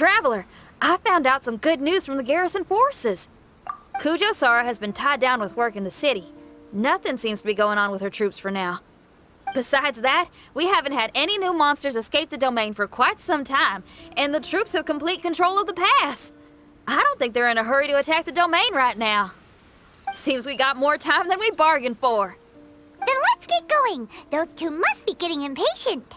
Traveler, I found out some good news from the garrison forces. Kujo-Sara has been tied down with work in the city. Nothing seems to be going on with her troops for now. Besides that, we haven't had any new monsters escape the domain for quite some time, and the troops have complete control of the pass. I don't think they're in a hurry to attack the domain right now. Seems we got more time than we bargained for. Then let's get going. Those two must be getting impatient.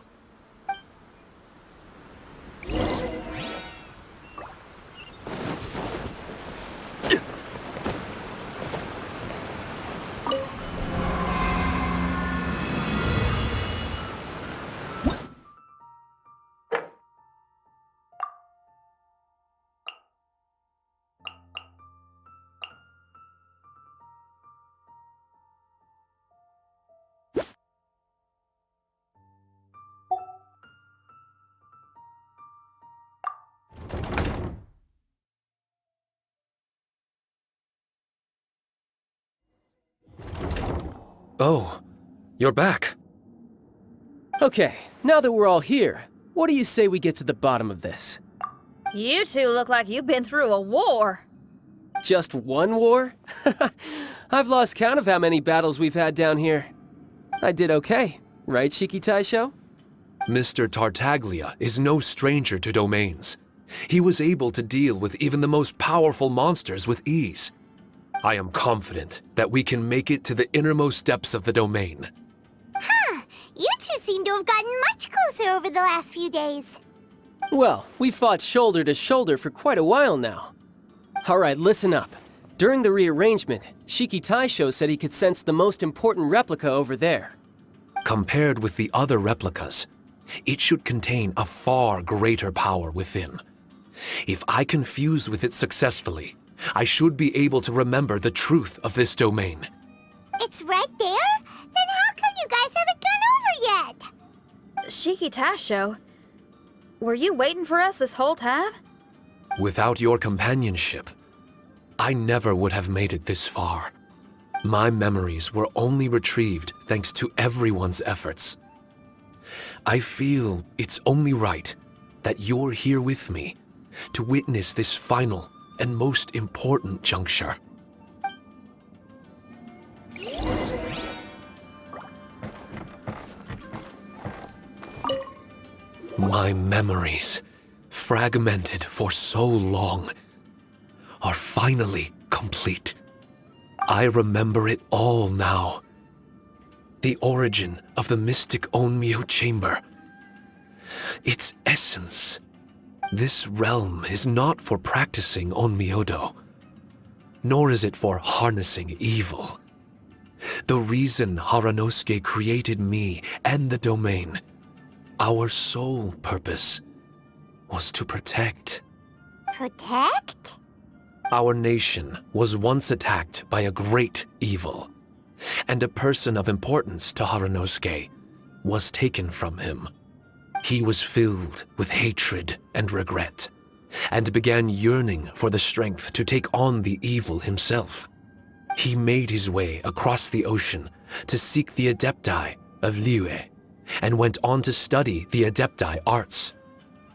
Oh, you're back. Okay, now that we're all here, what do you say we get to the bottom of this? You two look like you've been through a war. Just one war? I've lost count of how many battles we've had down here. I did okay, right, Shiki Taisho? Mr. Tartaglia is no stranger to domains. He was able to deal with even the most powerful monsters with ease. I am confident that we can make it to the innermost depths of the domain. Huh. You two seem to have gotten much closer over the last few days. Well, we fought shoulder to shoulder for quite a while now. Alright, listen up. During the rearrangement, Shiki Taisho said he could sense the most important replica over there. Compared with the other replicas, it should contain a far greater power within. If I can fuse with it successfully, I should be able to remember the truth of this domain. It's right there? Then how come you guys haven't gone over yet? Shiki Taisho, were you waiting for us this whole time? Without your companionship, I never would have made it this far. My memories were only retrieved thanks to everyone's efforts. I feel it's only right that you're here with me to witness this final and most important juncture. My memories, fragmented for so long, are finally complete. I remember it all now. The origin of the mystic Onmyo chamber. Its essence. This realm is not for practicing Onmyodo, nor is it for harnessing evil. The reason Haranosuke created me and the domain, our sole purpose, was to protect. Protect? Our nation was once attacked by a great evil, and a person of importance to Haranosuke was taken from him. He was filled with hatred and regret, and began yearning for the strength to take on the evil himself. He made his way across the ocean to seek the Adepti of Liyue, and went on to study the Adepti arts.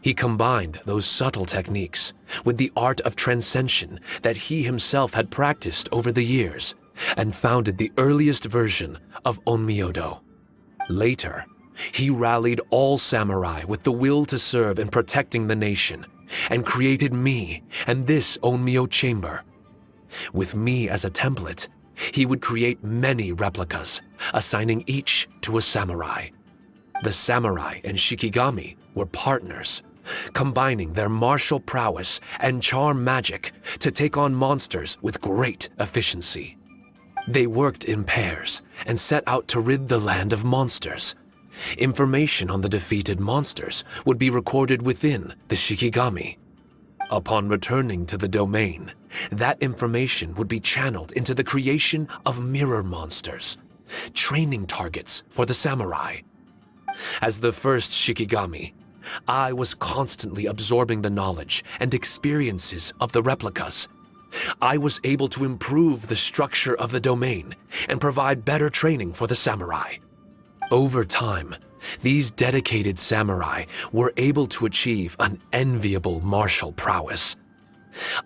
He combined those subtle techniques with the art of transcension that he himself had practiced over the years, and founded the earliest version of Onmyodo. Later, he rallied all samurai with the will to serve in protecting the nation, and created me and this Onmyo chamber. With me as a template, he would create many replicas, assigning each to a samurai. The samurai and Shikigami were partners, combining their martial prowess and charm magic to take on monsters with great efficiency. They worked in pairs and set out to rid the land of monsters. Information on the defeated monsters would be recorded within the Shikigami. Upon returning to the domain, that information would be channeled into the creation of mirror monsters, training targets for the samurai. As the first Shikigami, I was constantly absorbing the knowledge and experiences of the replicas. I was able to improve the structure of the domain and provide better training for the samurai. Over time, These dedicated samurai were able to achieve an enviable martial prowess.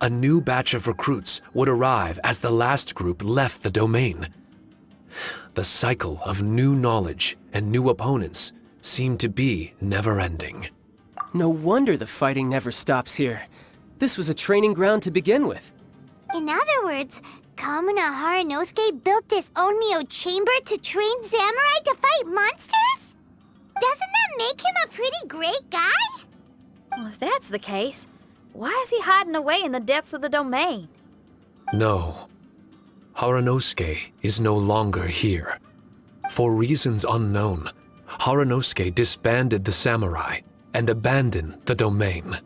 A new batch of recruits would arrive as the last group left the domain. The cycle of new knowledge and new opponents seemed to be never-ending. No wonder the fighting never stops here. This was a training ground to begin with. In other words, Kamuna Haranosuke built this Onmyo chamber to train samurai to fight monsters? Doesn't that make him a pretty great guy? Well, if that's the case, why is he hiding away in the depths of the domain? No. Haranosuke is no longer here. For reasons unknown, Haranosuke disbanded the samurai and abandoned the domain.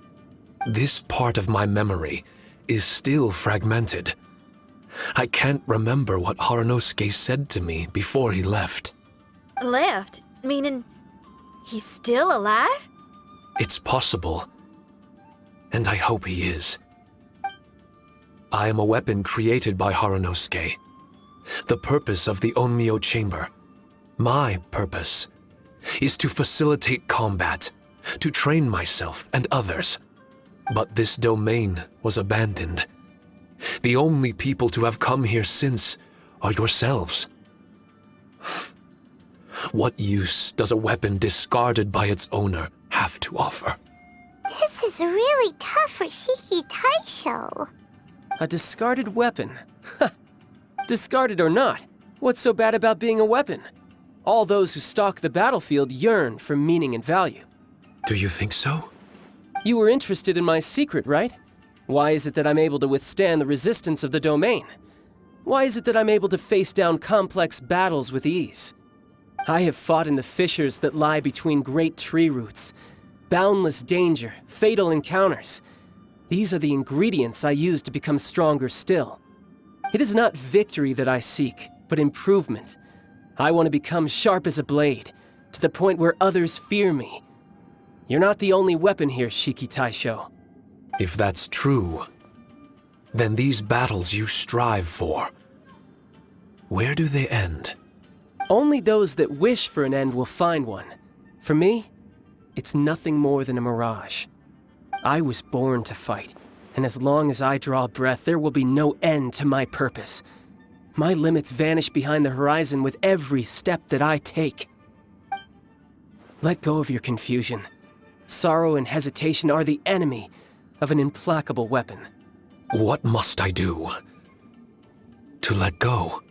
This part of my memory is still fragmented. I can't remember what Haranosuke said to me before he left. Left? Meaning he's still alive? It's possible, and I hope he is. I am a weapon created by Haranosuke. The purpose of the Onmyo chamber, my purpose, is to facilitate combat, to train myself and others. But this domain was abandoned. The only people to have come here since are yourselves. What use does a weapon discarded by its owner have to offer? This is really tough for Shiki Taisho. A discarded weapon. Discarded or not, what's so bad about being a weapon? All those who stalk the battlefield yearn for meaning and value. Do you think so? You were interested in my secret, right? Why is it that I'm able to withstand the resistance of the domain? Why is it that I'm able to face down complex battles with ease? I have fought in the fissures that lie between great tree roots. Boundless danger, fatal encounters. These are the ingredients I use to become stronger still. It is not victory that I seek, but improvement. I want to become sharp as a blade, to the point where others fear me. You're not the only weapon here, Shiki Taisho. If that's true, then these battles you strive for, where do they end? Only those that wish for an end will find one. For me, it's nothing more than a mirage. I was born to fight, and as long as I draw breath, there will be no end to my purpose. My limits vanish behind the horizon with every step that I take. Let go of your confusion. Sorrow and hesitation are the enemy of an implacable weapon. What must I do to let go?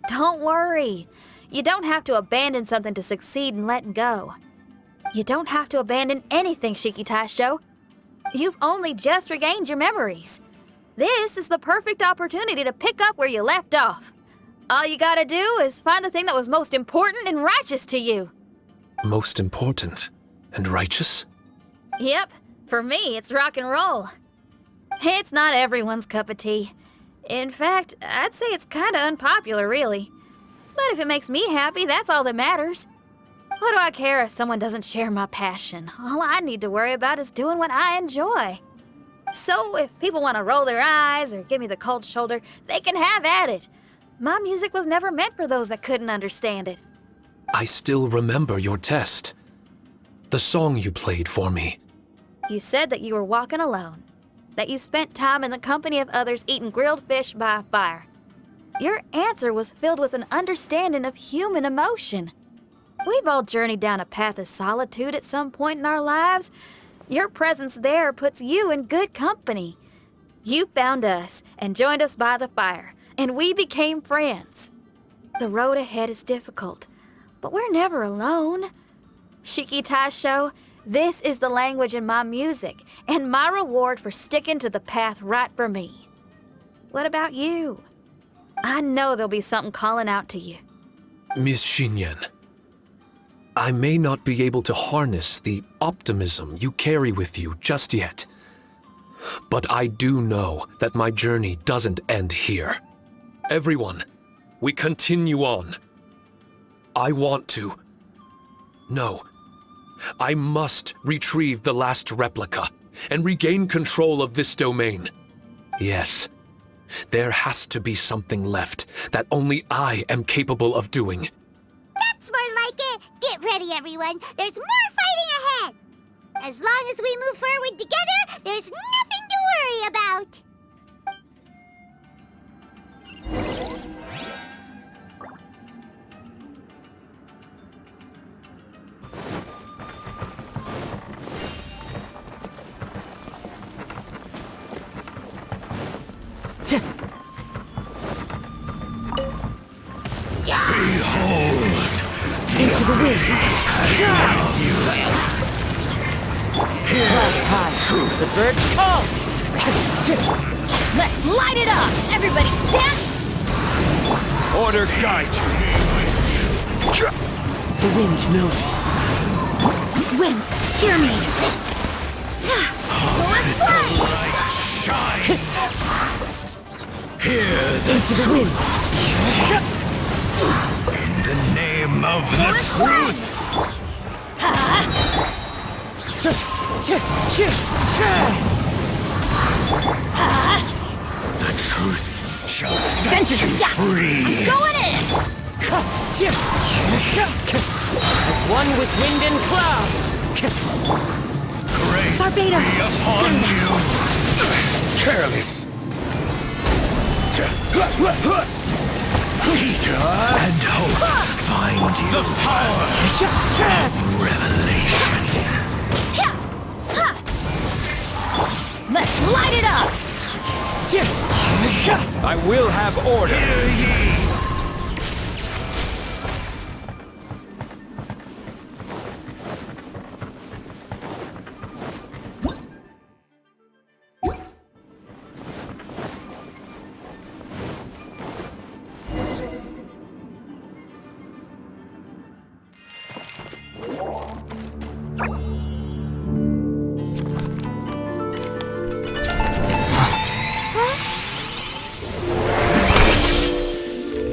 Don't worry. You don't have to abandon something to succeed in letting go. You don't have to abandon anything, Shiki Taisho. You've only just regained your memories. This is the perfect opportunity to pick up where you left off. All you gotta do is find the thing that was most important and righteous to you. Most important and righteous? Yep, for me, it's rock and roll. It's not everyone's cup of tea. In fact, I'd say it's kinda unpopular, really. But if it makes me happy, that's all that matters. What do I care if someone doesn't share my passion? All I need to worry about is doing what I enjoy. So if people want to roll their eyes or give me the cold shoulder, they can have at it. My music was never meant for those that couldn't understand it. I still remember your test. The song you played for me. You said that you were walking alone, that you spent time in the company of others eating grilled fish by a fire. Your answer was filled with an understanding of human emotion. We've all journeyed down a path of solitude at some point in our lives. Your presence there puts you in good company. You found us and joined us by the fire, and we became friends. The road ahead is difficult, but we're never alone. Shiki Taisho, this is the language in my music, and my reward for sticking to the path right for me. What about you? I know there'll be something calling out to you. Miss Xinyan, I may not be able to harness the optimism you carry with you just yet, but I do know that my journey doesn't end here. Everyone, we continue on. I want to. No, I must retrieve the last replica and regain control of this domain. Yes, there has to be something left that only I am capable of doing. That's more like it. Get ready, everyone. There's more fighting ahead. As long as we move forward together, there's nothing to worry about. Behold! Into the wind! Clouds high! The birds call! Let's light it up! Everybody stand! Order guide you! The wind knows me. Wind, hear me! Let's fly! Shine! Hear the Into the wind! in the name of the truth! The truth shall set you free! Going in! As one with wind and cloud! Grace Barbados, be upon you! Careless! And hope find you the power of revelation. Let's light it up! I will have order. Hear ye!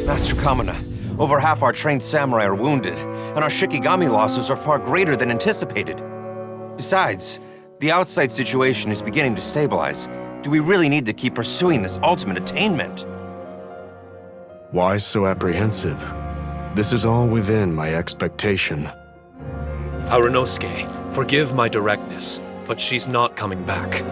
Master Kamina, over half our trained samurai are wounded, and our Shikigami losses are far greater than anticipated. Besides, the outside situation is beginning to stabilize. Do we really need to keep pursuing this ultimate attainment? Why so apprehensive? This is all within my expectation. Harunosuke, forgive my directness, but she's not coming back.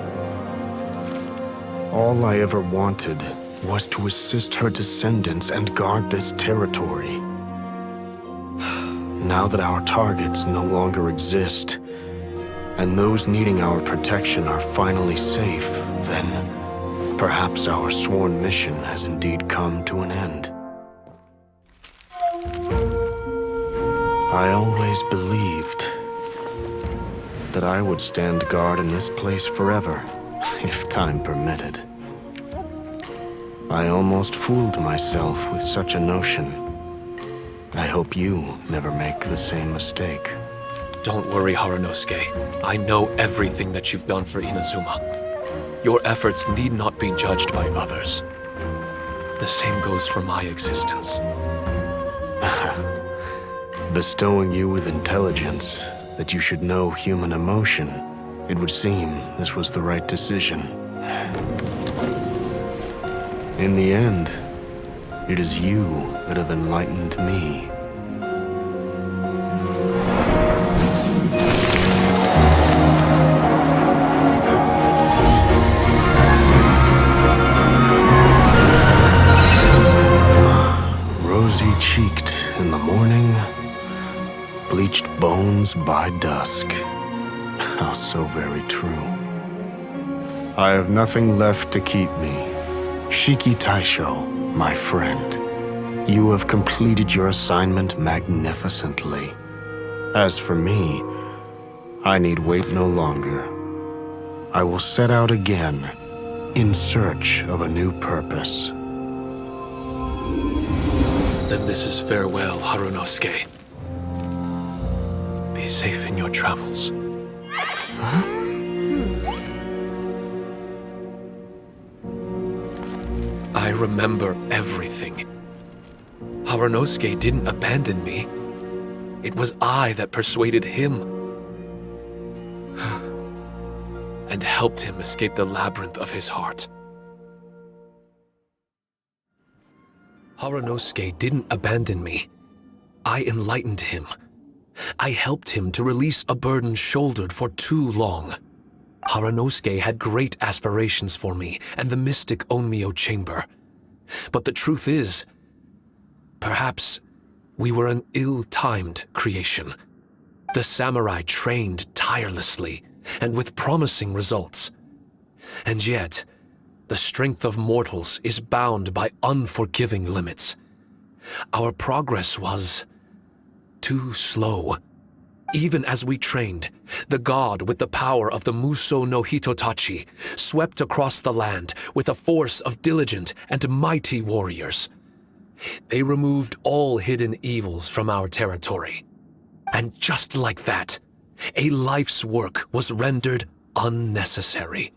All I ever wanted was to assist her descendants and guard this territory. Now that our targets no longer exist, and those needing our protection are finally safe, then perhaps our sworn mission has indeed come to an end. I always believed that I would stand guard in this place forever, if time permitted. I almost fooled myself with such a notion. I hope you never make the same mistake. Don't worry, Harunosuke. I know everything that you've done for Inazuma. Your efforts need not be judged by others. The same goes for my existence. Bestowing you with intelligence, that you should know human emotion, it would seem this was the right decision. In the end, it is you that have enlightened me. Rosy-cheeked in the morning, bleached bones by dusk. How so very true. I have nothing left to keep me. Shiki Taisho, my friend, you have completed your assignment magnificently. As for me, I need wait no longer. I will set out again, in search of a new purpose. Then this is farewell, Harunosuke. Be safe in your travels. I remember everything. Harunosuke didn't abandon me. It was I that persuaded him and helped him escape the labyrinth of his heart. Harunosuke didn't abandon me. I enlightened him. I helped him to release a burden shouldered for too long. Haranosuke had great aspirations for me and the mystic Onmyo chamber. But the truth is, perhaps we were an ill-timed creation. The samurai trained tirelessly and with promising results. And yet, the strength of mortals is bound by unforgiving limits. Our progress was too slow. Even as we trained, the god with the power of the Muso no Hitotachi swept across the land with a force of diligent and mighty warriors. They removed all hidden evils from our territory. And just like that, a life's work was rendered unnecessary.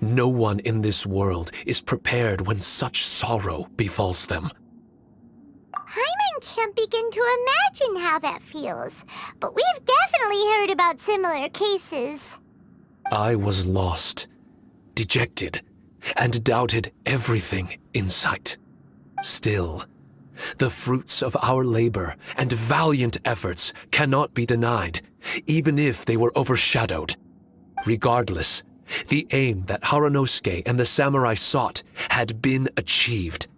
No one in this world is prepared when such sorrow befalls them. Paimon can't begin to imagine how that feels, but we've definitely heard about similar cases. I was lost, dejected, and doubted everything in sight. Still, the fruits of our labor and valiant efforts cannot be denied, even if they were overshadowed. Regardless, the aim that Haranosuke and the samurai sought had been achieved.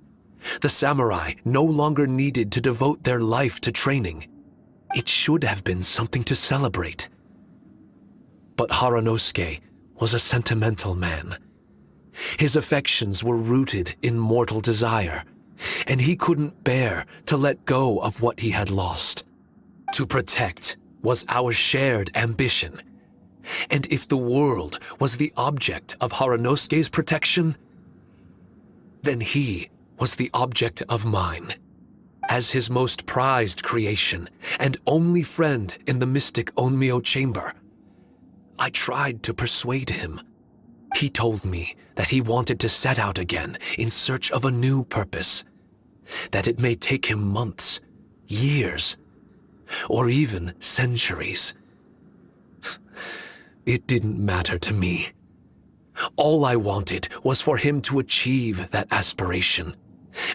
The samurai no longer needed to devote their life to training. It should have been something to celebrate. But Haranosuke was a sentimental man. His affections were rooted in mortal desire, and he couldn't bear to let go of what he had lost. To protect was our shared ambition. And if the world was the object of Haranosuke's protection, then he was the object of mine. As his most prized creation and only friend in the mystic Onmyo chamber, I tried to persuade him. He told me that he wanted to set out again in search of a new purpose, that it may take him months, years, or even centuries. It didn't matter to me. All I wanted was for him to achieve that aspiration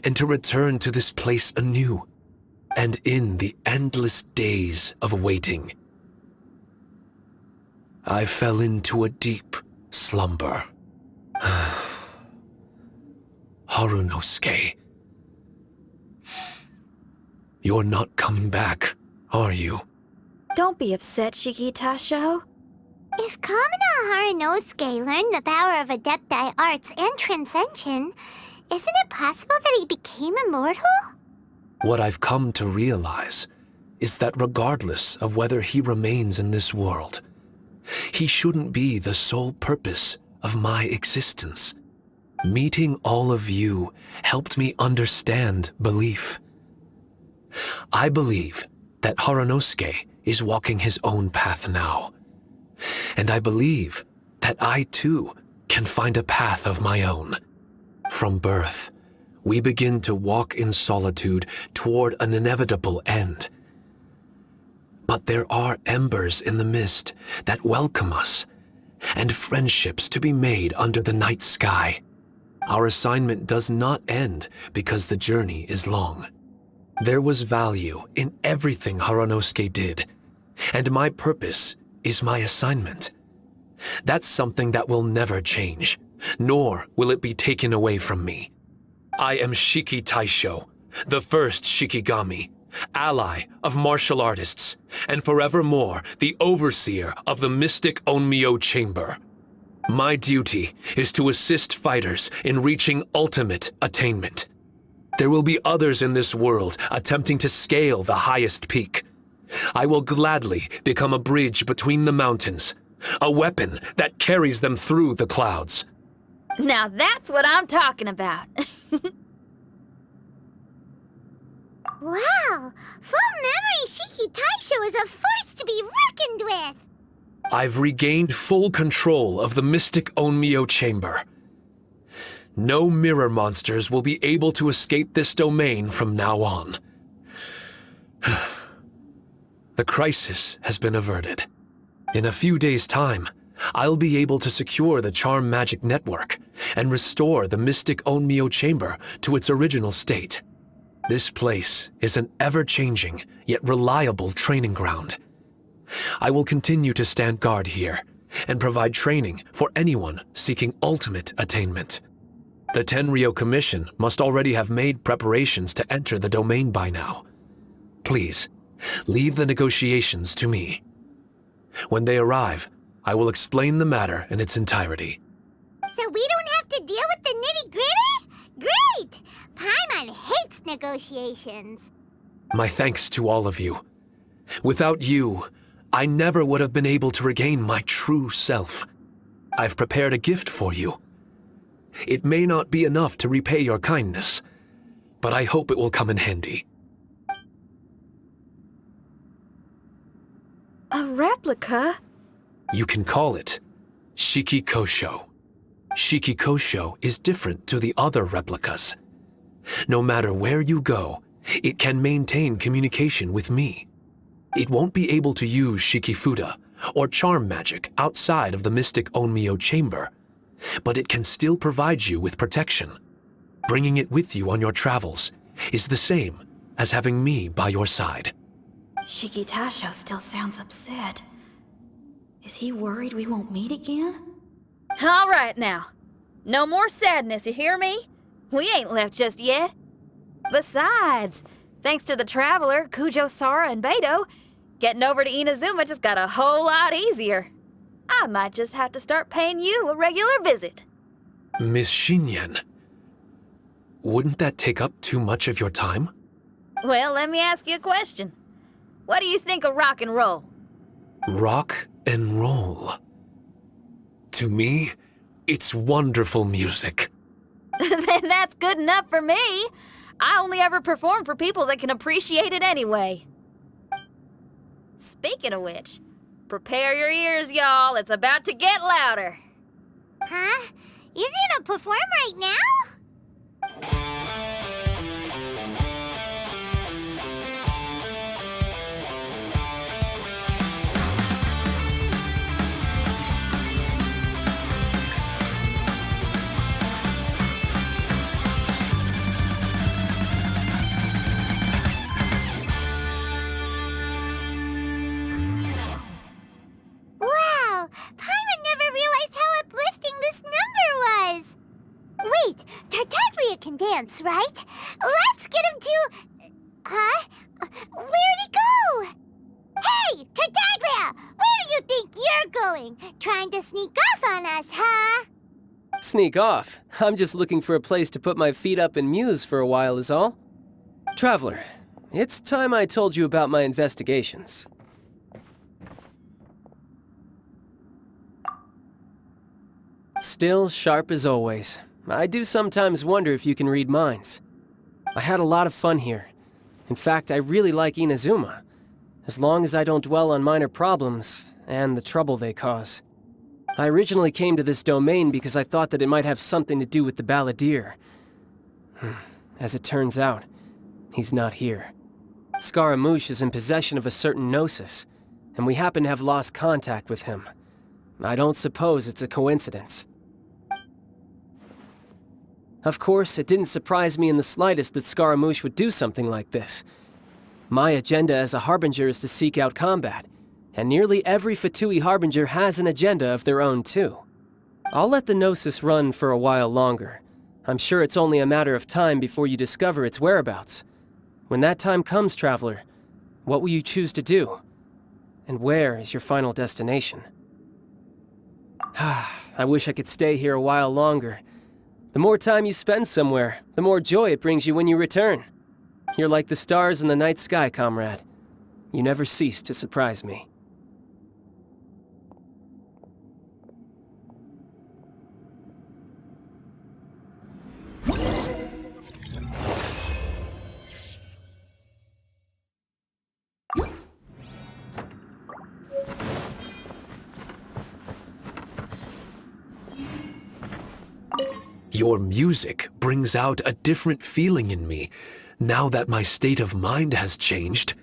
and to return to this place anew. And in the endless days of waiting, I fell into a deep slumber. Harunosuke, you're not coming back, are you? Don't be upset, Shikitasho. If Kamina Haranosuke learned the power of Adepti arts and Transcension, isn't it possible that he became immortal? What I've come to realize is that regardless of whether he remains in this world, he shouldn't be the sole purpose of my existence. Meeting all of you helped me understand belief. I believe that Haranosuke is walking his own path now. And I believe that I too can find a path of my own. From birth, we begin to walk in solitude toward an inevitable end. But there are embers in the mist that welcome us, and friendships to be made under the night sky. Our assignment does not end because the journey is long. There was value in everything Haranosuke did, and my purpose is my assignment. That's something that will never change, nor will it be taken away from me. I am Shiki Taisho, the first Shikigami, ally of martial artists, and forevermore the overseer of the mystic Onmyo chamber. My duty is to assist fighters in reaching ultimate attainment. There will be others in this world attempting to scale the highest peak. I will gladly become a bridge between the mountains, a weapon that carries them through the clouds. Now that's what I'm talking about. Wow! Full memory Shiki Taisho is a force to be reckoned with! I've regained full control of the mystic Onmyo chamber. No mirror monsters will be able to escape this domain from now on. The crisis has been averted. In a few days' time, I'll be able to secure the charm magic network and restore the mystic Onmyo chamber to its original state. This place is an ever-changing, yet reliable training ground. I will continue to stand guard here and provide training for anyone seeking ultimate attainment. The Tenryo Commission must already have made preparations to enter the domain by now. Please, leave the negotiations to me. When they arrive, I will explain the matter in its entirety. So we don't have to deal with the nitty-gritty? Great! Paimon hates negotiations. My thanks to all of you. Without you, I never would have been able to regain my true self. I've prepared a gift for you. It may not be enough to repay your kindness, but I hope it will come in handy. A replica? You can call it Shikikosho. Shikikosho is different to the other replicas. No matter where you go, it can maintain communication with me. It won't be able to use Shikifuda or charm magic outside of the Mystic Onmyo chamber, but it can still provide you with protection. Bringing it with you on your travels is the same as having me by your side. Shikitasho still sounds upset. Is he worried we won't meet again? All right now. No more sadness, you hear me? We ain't left just yet. Besides, thanks to the Traveler, Kujo, Sara, and Beto, getting over to Inazuma just got a whole lot easier. I might just have to start paying you a regular visit. Miss Xinyan, wouldn't that take up too much of your time? Well, let me ask you a question. What do you think of rock and roll? Rock and roll. To me, it's wonderful music. Then that's good enough for me. I only ever perform for people that can appreciate it anyway. Speaking of which, prepare your ears, y'all. It's about to get louder. Huh? You're gonna perform right now? Wow! Paimon never realized how uplifting this number was! Wait, Tartaglia can dance, right? Let's get him to... Huh? Where'd he go? Hey, Tartaglia! Where do you think you're going? Trying to sneak off on us, huh? Sneak off? I'm just looking for a place to put my feet up and muse for a while is all. Traveler, it's time I told you about my investigations. Still sharp as always. I do sometimes wonder if you can read minds. I had a lot of fun here. In fact, I really like Inazuma, as long as I don't dwell on minor problems and the trouble they cause. I originally came to this domain because I thought that it might have something to do with the balladeer. As it turns out, he's not here. Scaramouche is in possession of a certain gnosis, and we happen to have lost contact with him. I don't suppose it's a coincidence. Of course, it didn't surprise me in the slightest that Scaramouche would do something like this. My agenda as a Harbinger is to seek out combat, and nearly every Fatui Harbinger has an agenda of their own too. I'll let the Gnosis run for a while longer. I'm sure it's only a matter of time before you discover its whereabouts. When that time comes, Traveler, what will you choose to do? And where is your final destination? I wish I could stay here a while longer. The more time you spend somewhere, the more joy it brings you when you return. You're like the stars in the night sky, comrade. You never cease to surprise me. Your music brings out a different feeling in me now that my state of mind has changed.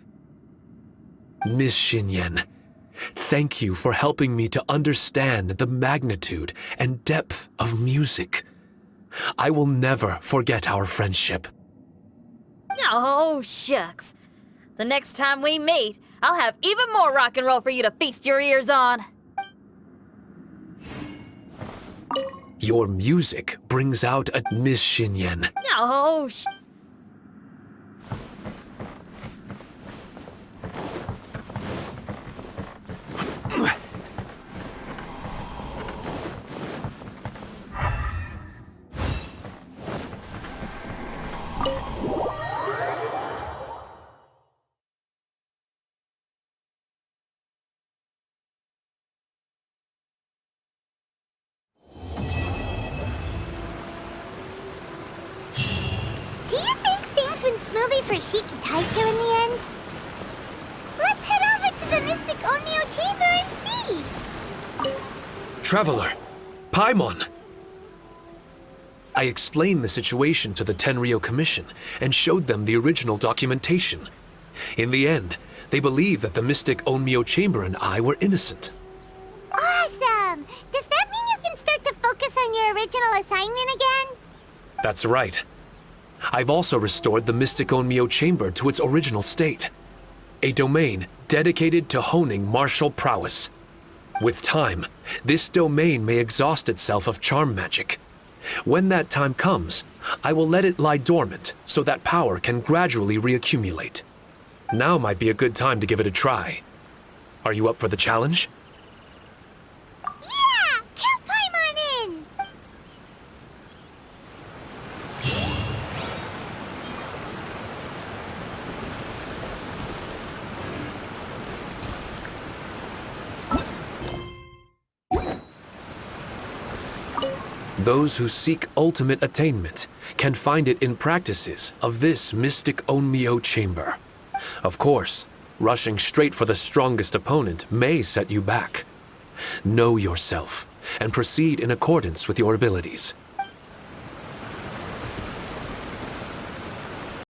Miss Xinyan, thank you for helping me to understand the magnitude and depth of music. I will never forget our friendship. Oh, shucks. The next time we meet, I'll have even more rock and roll for you to feast your ears on. Your music brings out a Miss Xinyan. Oh, Do you think things went smoothly for Shiki Taicho in the end? Let's head over to the Mystic Onmyo Chamber and see! Traveler, Paimon! I explained the situation to the Tenryo Commission and showed them the original documentation. In the end, they believed that the Mystic Onmyo Chamber and I were innocent. Awesome! Does that mean you can start to focus on your original assignment again? That's right. I've also restored the Mystic Onmyo Chamber to its original state. A domain dedicated to honing martial prowess. With time, this domain may exhaust itself of charm magic. When that time comes, I will let it lie dormant so that power can gradually reaccumulate. Now might be a good time to give it a try. Are you up for the challenge? Yeah! Count Paimon in! Those who seek ultimate attainment can find it in practices of this Mystic Onmyo Chamber. Of course, rushing straight for the strongest opponent may set you back. Know yourself and proceed in accordance with your abilities.